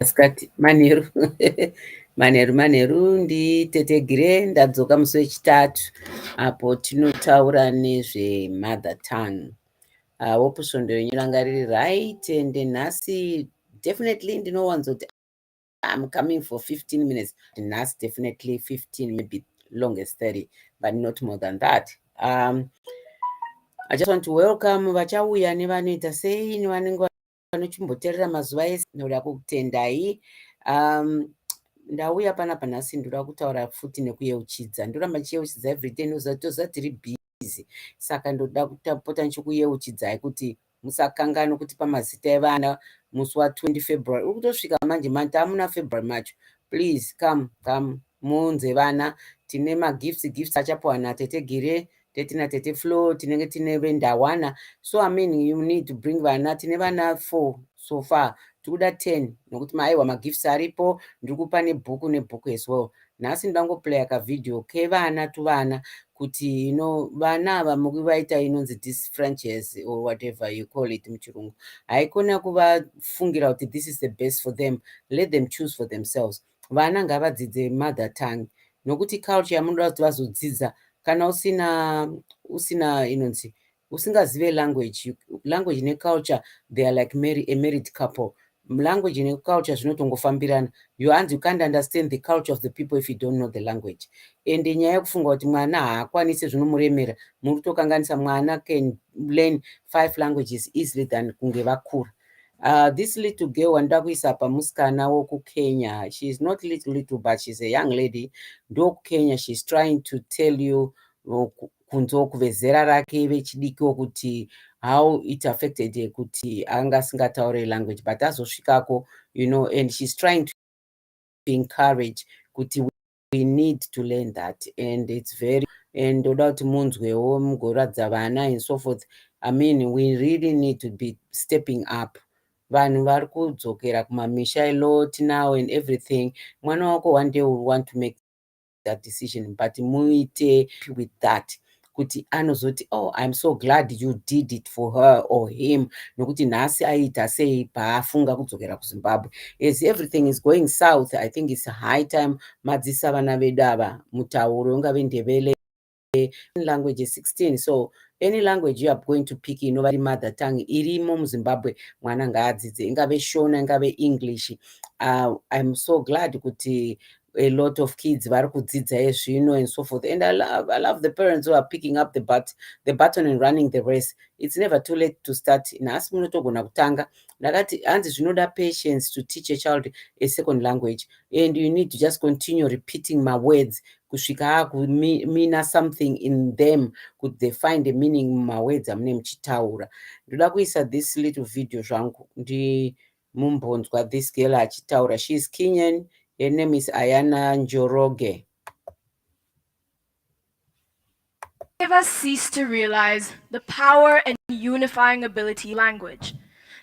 Masikati manheru manheru nditetegire ndadzoka musi wechitatu apo tinotaura nezvemother tongue. Wopusondo renyu ranga riri right, and nhasi definitely ndinowanzoti I'm coming for 15 minutes. Nhasi definitely 15, maybe longest 30, but not more than that. I just want to welcome vachauya nevanoita sei nevanenge vanochimboteerera mazuva ese noda kutendai. Ndauya panapa nhasi ndoda kutaura futi nekuyeuchidza. Ndoramba ndichiyeuchidza everyday toza tiri busy. Saka ndoda kupota ndichikuyeuchidzai kuti musakanganwa kuti pamazita evana musi wa20 February uri kutosvika manje tamuna February macho. Please come muunze vana. Tine magifts achapiwa natete Gire, tetina tete Flo, tinenge tine vendawana. So I mean you need to bring vana. Tine vana 4 so far. Tikuda 10 nokuti maaiwa magifts aripo. Ndikupa nebhuku as well. Nhasi ndangoplaya kavidhio kevana tuvana kuti vana ava mukuvaita inonzi disfranchise or whatever you call it muchirungu. Haikona kuvafungira kuti this is the best for them. Let them choose for themselves. Vana ngavadzidze mother tongue nokuti culture yamunoda kuti vazodzidza kana usina inonzi usingazive language neculture, they are like a married couple. Language neculture zvinotongofambirana. You can't understand the culture of the people if you don't know the language. And nyaya yekufunga kuti mwana haakwanisi zvinomuremera, muri kutokanganisa. Mwana can learn 5 languages easily than kunge vakura. This little girl wanda kuisa pamusikana wokuKenya. She is not little but she's a young lady. NdokuKenya, she's trying to tell you kunzo kuvezera rake vechidiki kuti how it affected kuti anga singataure language, but azosvikako, and she's trying to encourage kuti we need to learn that, and it's very, and ndoda kuti munzwewo mugoradza vana and so forth. I mean we really need to be stepping up. Vanhu vari kudzokera kumamisha a lot now and everything. Mwana wako one day will want to make that decision, but muite with that kuti anozoti, oh, I'm so glad you did it for her or him, nokuti nhasi aita sei paafunga kudzokera kuZimbabwe. As everything is going south, I think it's high time madzisa vana vedu ava mutauro ungave ndebele language is 16. So any language you are going to pick inova mother tongue irimo muZimbabwe, mwana ngaadzidze, ingave Shona, ingave English. I'm so glad kuti a lot of kids vari kudzidza ezvino and so forth, and I love the parents who are picking up the baton and running the race. It's never too late to start. Nhasi munotogona kutanga. Ndakati hanzi zvinoda patience to teach a child a second language, and you need to just continue repeating my words kusvika mean something in them, could they find a meaning my words amune muchitaura. Ndoda kuisa this little video zvangu mumbonzwa this girl achitaura. She is Kenyan. Her name is Ayana Njoroge. Many of us cease to realize the power and unifying ability of language.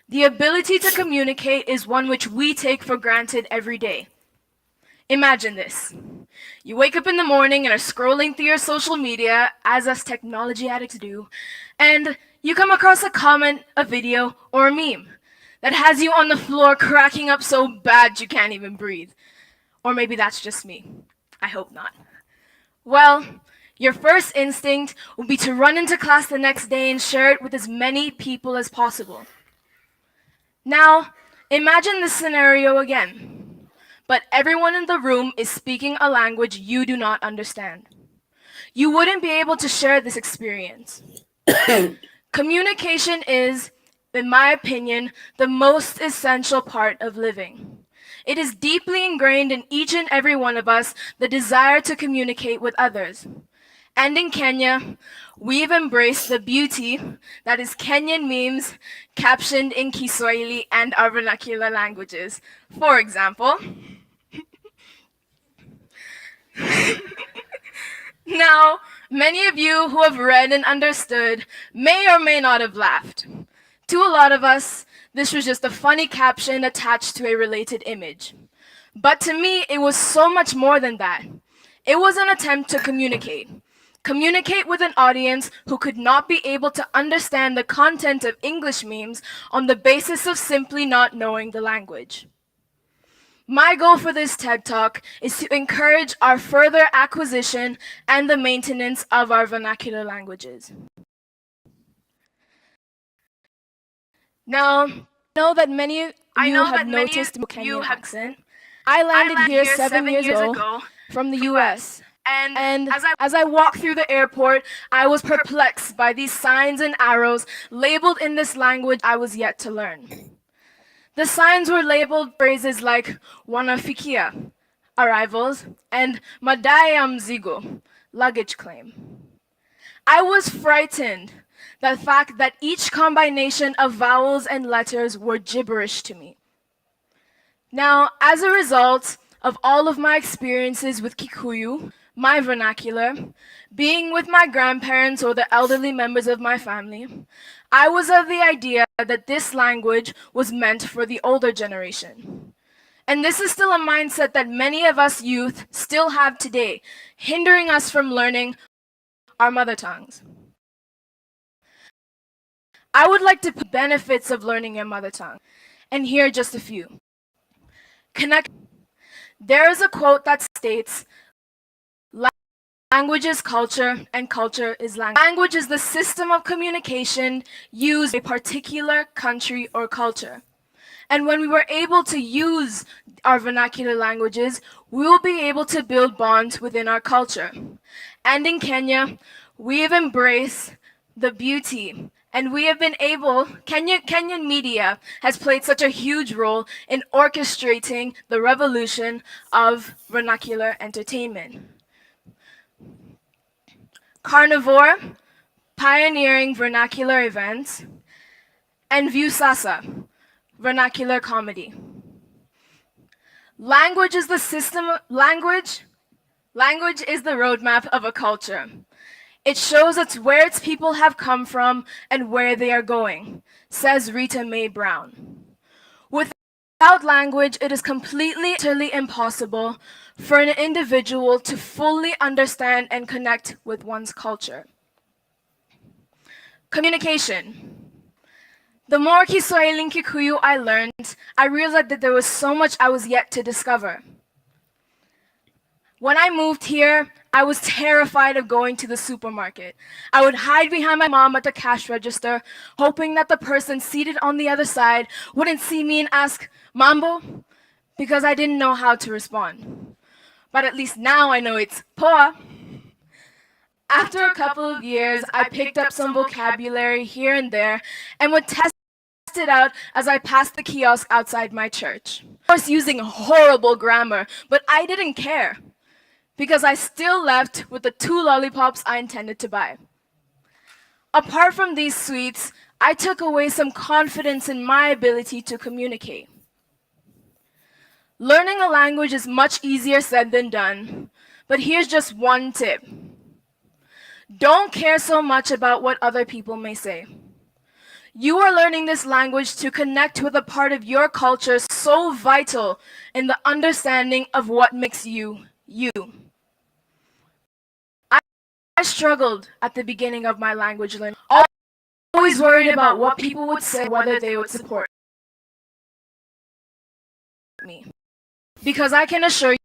The ability to communicate is one which we take for granted every day. Imagine this. You wake up in the morning and are scrolling through your social media, as us technology addicts do, and you come across a comment, a video, or a meme that has you on the floor cracking up so bad you can't even breathe. Or maybe that's just me. I hope not. Well, your first instinct will be to run into class the next day and share it with as many people as possible. Now, imagine this scenario again, but everyone in the room is speaking a language you do not understand. You wouldn't be able to share this experience. Communication is, in my opinion, the most essential part of living. It is deeply ingrained in each and every one of us, the desire to communicate with others. And in Kenya, we've embraced the beauty that is Kenyan memes captioned in Kiswahili and our vernacular languages. For example, now, many of you who have read and understood may or may not have laughed. To a lot of us, this was just a funny caption attached to a related image. But to me, it was so much more than that. It was an attempt to communicate. Communicate with an audience who could not be able to understand the content of English memes on the basis of simply not knowing the language. My goal for this TED Talk is to encourage our further acquisition and the maintenance of our vernacular languages. Now, I know that many of you have noticed my Kenyan accent. I landed here 7 years ago from the US. And as I walked through the airport, I was perplexed by these signs and arrows labeled in this language I was yet to learn. The signs were labeled phrases like wanafikia, arrivals, and madai ya mzigo, luggage claim. I was frightened the fact that each combination of vowels and letters were gibberish to me. Now, as a result of all of my experiences with Kikuyu, my vernacular, being with my grandparents or the elderly members of my family, I was of the idea that this language was meant for the older generation. And this is still a mindset that many of us youth still have today, hindering us from learning our mother tongues. I would like to put benefits of learning your mother tongue, and here are just a few. Connect. There is a quote that states, language is culture, and culture is language. Language is the system of communication used by a particular country or culture. And when we were able to use our vernacular languages, we will be able to build bonds within our culture. And in Kenya, we have embraced the beauty, and we have been able, Kenyan media has played such a huge role in orchestrating the revolution of vernacular entertainment. Carnivore, pioneering vernacular events, and Viusasa, vernacular comedy. Language is the system. Language is the roadmap of a culture. It shows us where its people have come from and where they are going, says Rita Mae Brown. Without language, it is completely utterly impossible for an individual to fully understand and connect with one's culture. Communication. The more Kiswahili and Kikuyu I learned, I realized that there was so much I was yet to discover. When I moved here, I was terrified of going to the supermarket. I would hide behind my mom at the cash register, hoping that the person seated on the other side wouldn't see me and ask, Mambo? Because I didn't know how to respond. But at least now I know it's poa. After a couple of years, I picked up some vocabulary here and there and would test it out as I passed the kiosk outside my church. Of course, using horrible grammar, but I didn't care, because I still left with the 2 lollipops I intended to buy. Apart from these sweets, I took away some confidence in my ability to communicate. Learning a language is much easier said than done, but here's just one tip. Don't care so much about what other people may say. You are learning this language to connect with a part of your culture so vital in the understanding of what makes you, you. I struggled at the beginning of my language learning, always worried about what people would say, whether they would support me. Because I can assure you,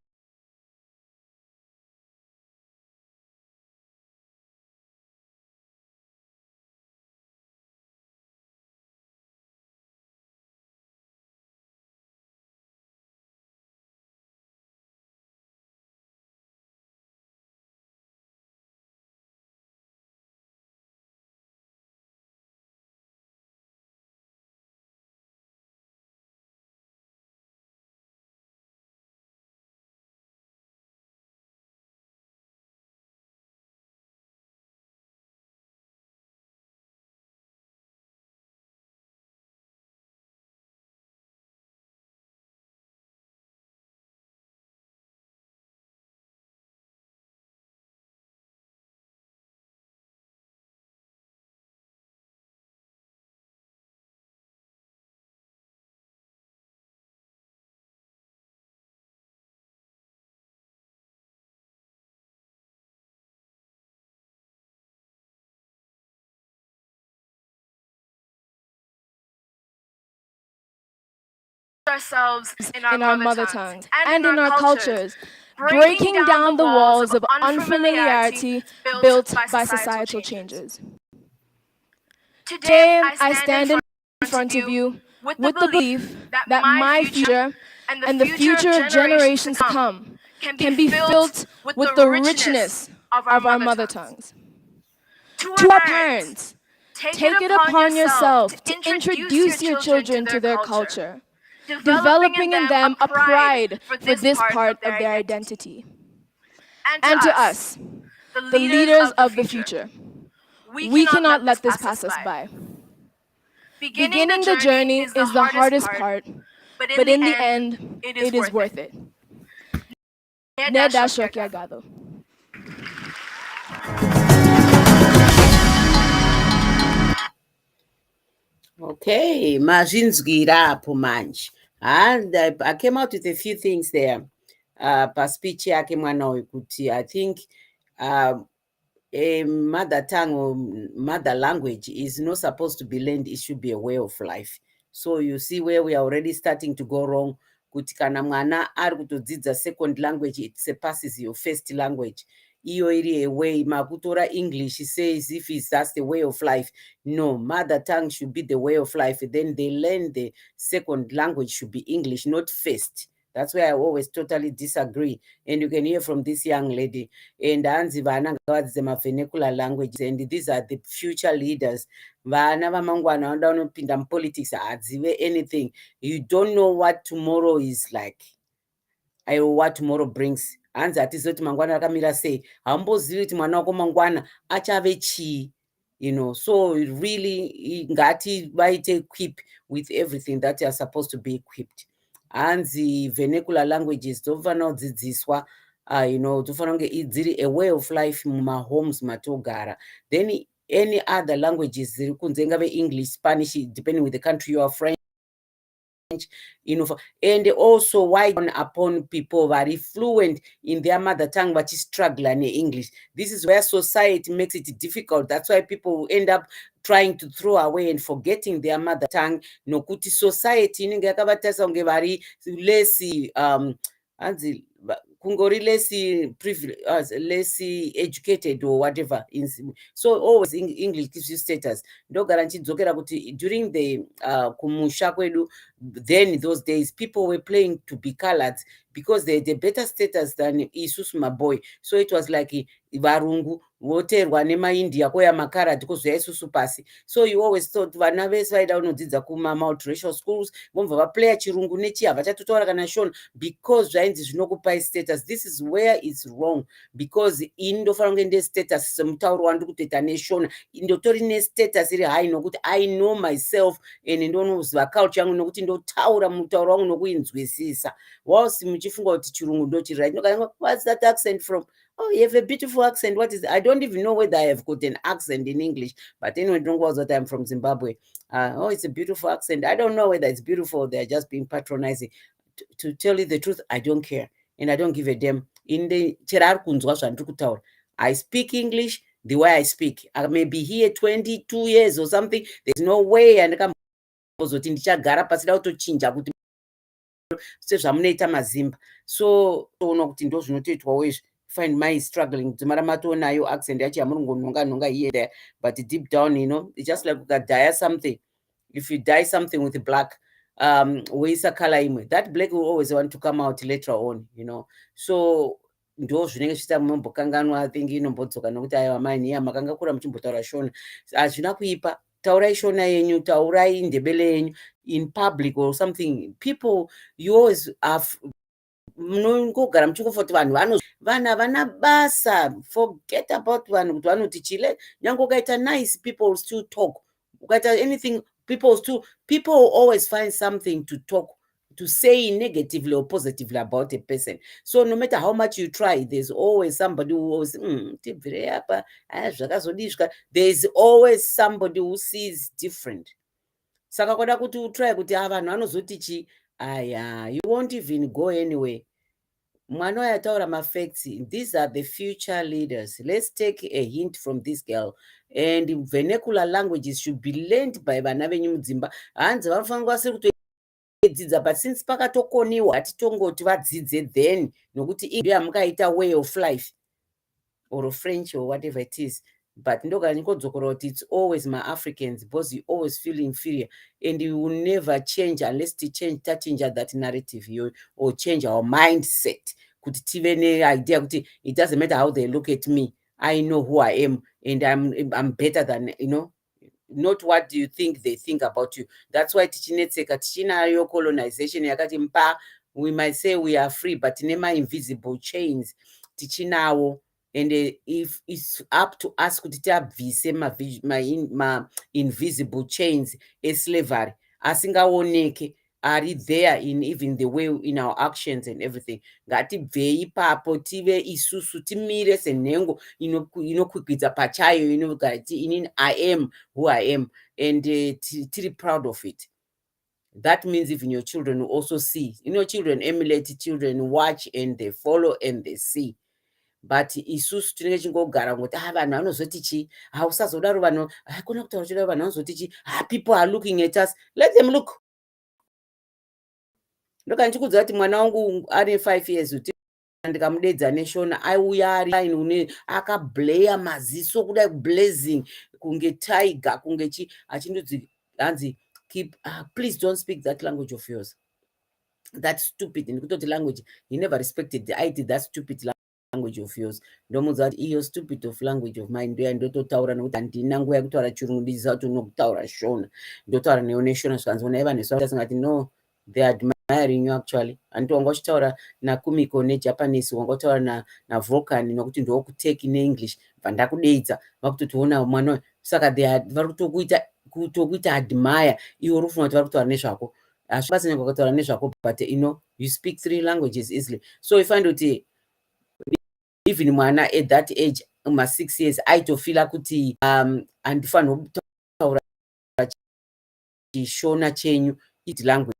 ourselves in our mother tongues and in our cultures, breaking down the walls of unfamiliarity built by societal changes. Today, I stand in front of you with the belief that my future and the future of generations to come can be filled with the richness of our mother tongues. To our parents, take it upon yourself to introduce your children to their culture, developing in them a pride for this part of their identity. And to us, the leaders of the future, we cannot let this pass us by. Beginning the journey is the hardest part, but in the end, it is worth it. Neda shokiagado. Okay, mazvinzwira apo manje. And I came out with a few things there. Paspeech yake mwana uyu kuti I think a mother tongue or mother language is not supposed to be learned, it should be a way of life. So you see where we are already starting to go wrong. Kuti kana mwana ari kutodzidza second language, it surpasses your first language. Iyo iri a way, makutora English says if that's the way of life. No, mother tongue should be the way of life. Then they learn the second language should be English, not first. That's where I always totally disagree. And you can hear from this young lady. And Anzi vana ngavadzidze vernacular languages, and these are the future leaders. Vana vamangwana vanoda kunopinda mupolitics hadzive anything. You don't know what tomorrow is like. What tomorrow brings. Hanzi hatizivi kuti mangwana rakamira sei. Hambozivi kuti mwana wako mangwana achave chii. You know, so really ngati vaite equip with everything that you are supposed to be equipped. Hanzi vernacular languages dzofanira kudzidziswa, you know, dzofanira kunge dziri a way of life mumahomes matogara. Then any other languages dziri kunze ngave English, Spanish, depending with the country you are, French, you know, and also wide upon people very fluent in their mother tongue but struggle in English. This is where society makes it difficult. That's why people end up trying to throw away and forgetting their mother tongue. Nokuti society inenge yakavatasa kunge vari less kungori less educated or whatever. So always English gives you status. Ndogara nchidzokera kuti during the kumusha kwedu, then those days people were playing to be colored because they had a better status than isusu maboy. So it was like varungu voterwa nemaindia koya makarati kozoya isusu pasi. So you always thought vana vese vaida kunodzidza kuma multiracial schools vobva vaplaya chirungu nechi havachatotaura kana shona because zvainzi zvinokupai status. This is where it's wrong, because ini ndofanira kunge nde status semutauro wandiri kutoita neshona, ndotori nestatus iri high nokuti I know myself and ndonoziva culture yangu nokuti ndotaura mutauro wangu nokuinzwisisa. Whilst muchifunga kuti chirungu ndochiri right, nokananga what's that accent from? Oh, you have a beautiful accent. What is it? I don't even know whether I have got an accent in English, but anyway, don't worry that I'm from Zimbabwe. Oh, it's a beautiful accent. I don't know whether it's beautiful. They're just being patronizing. To tell you the truth, I don't care. And I don't give a damn. In the I speak English the way I speak. I may be here 22 years or something. There's no way and sezvamunoita mazimba. So toona kuti ndo zvinotoitwawo izvi. Find my struggling dzimara matoonayo accent yacho yamunongonhonga here there, but deep down, you know, it's just like ukadhaya something. If you dye something with black, woisa color imwe, that black will always want to come out later on, you know. So ndo zvinenge zviita munombokanganwa. I think inombodzoka nokuti aiwa mani ya makanga kura muchimbotaura shona hazvina kuipa. Taurai shona yenyu, taurai ndebele yenyu in public or something. People, you always have munongogara muchingofoti vanhu vana vana basa, forget about vanhu kuti vanoti chile. Nyange ukaita nice, people still talk. Ukaita anything, people always find something to talk, to say negatively or positively about a person. So no matter how much you try, there's always somebody who always there's always somebody who sees different. Saka kwada kuti utry kuti vanhu vanozoti chi, aya, you won't even go anywhere. Mwana yataura mafacts. These are the future leaders. Let's take a hint from this girl. And vernacular languages should be learned by vana venyu mudzimba. Hanzi vanofanira kuva siri dzidza, but since pakatokoniwa hatitongoti vadzidze then nokuti yamukaita way of life or French or whatever it is. But it's always my Africans because you always feel inferior and you will never change unless to change that narrative or change our mindset. Could tive idea it doesn't matter how they look at me. I know who I am and I'm better than, not what do you think they think about you. That's why tichinayo colonization yakati mpa, we might say we are free, but nema invisible chains tichinawo. And if it's up to us kuti tabvise ma invisible chains slavery asingaoneke are there in even the way in our actions and everything. Ngatibvei ipapo tive isusu timire senhengo inokwikwidza pachayo inogati I am who I am, and tiri proud of it. That means even your children will also see. Children emulate, children watch and they follow and they see. But isusu tinenge chingogara ngoti vanhu vanozoti chi, usazodaro vanhu hakuna kutaura chidaro vanhu vanozoti chi, people are looking at us. Let them look. Ndoka ndichikudza kuti mwana wangu ari 5 years kuti ndikamudedza neshona aiuya ari une akableya maziso kudai blazing kunge tiger kunge chi achindudzi hanzi keep please don't speak that language of yours. That's stupid. Ndikutoti language he never respected. I did that stupid language of yours. Ndomuudza kuti iyo stupid of language of mine ndoya ndototaura nokuti handina nguva yekutaura chirungu ndiziva kuti unokutaura shona. Ndotaura neoneshona svanzona iva nesasingati no, they are admiring you actually. Anditi wanga uchitaura nakumiko nejapanese, wanga utaura navulcan nokuti ndokuteki neenglish vandakudeidza vakutotiona mwana. Saka vari kutokuita admire iwe uri kufunga kuti vari kutaura nezvako. Hazvipasine kwakataura nezvako, but you speak 3 languages easily. So you find kuti even mwana at that age 6 years aitofila kuti handifanirwa kutaura chishona chenyu, it language